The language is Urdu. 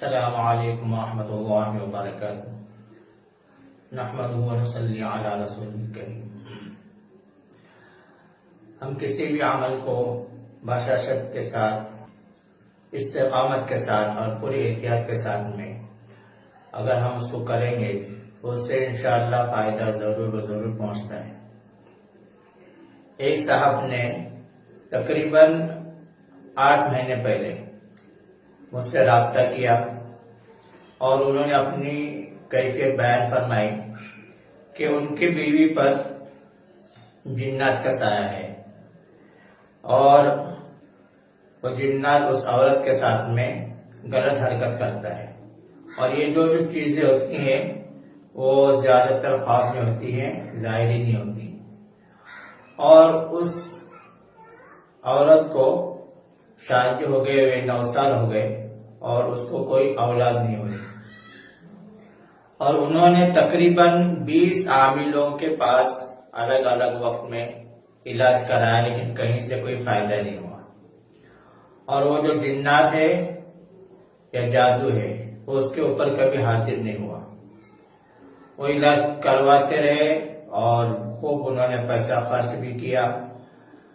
السلام علیکم ورحمۃ اللہ وبرکاتہ۔ نحمدہ و نصلی علی رسول الکریم۔ ہم کسی بھی عمل کو بشاشت کے ساتھ، استقامت کے ساتھ اور پوری احتیاط کے ساتھ میں اگر ہم اس کو کریں گے تو اس سے انشاءاللہ فائدہ ضرور و ضرور پہنچتا ہے۔ ایک صاحب نے تقریباً 8 مہینے پہلے مجھ سے رابطہ کیا اور انہوں نے اپنی کیفیت بیان فرمائی کہ ان کی بیوی پر جنات کا سایہ ہے اور وہ جنات اس عورت کے ساتھ میں غلط حرکت کرتا ہے، اور یہ جو چیزیں ہوتی ہیں وہ زیادہ تر خواب میں ہوتی ہیں، ظاہری نہیں ہوتی، اور اس عورت کو شادی ہو گئے ہوئے 9 سال ہو گئے اور اس کو کوئی اولاد نہیں ہوئی، اور انہوں نے تقریباً 20 عاملوں کے پاس الگ الگ وقت میں علاج کرایا لیکن کہیں سے کوئی فائدہ نہیں ہوا، اور وہ جو جنات ہے یا جادو ہے وہ اس کے اوپر کبھی حاصل نہیں ہوا۔ وہ علاج کرواتے رہے اور خوب انہوں نے پیسہ خرچ بھی کیا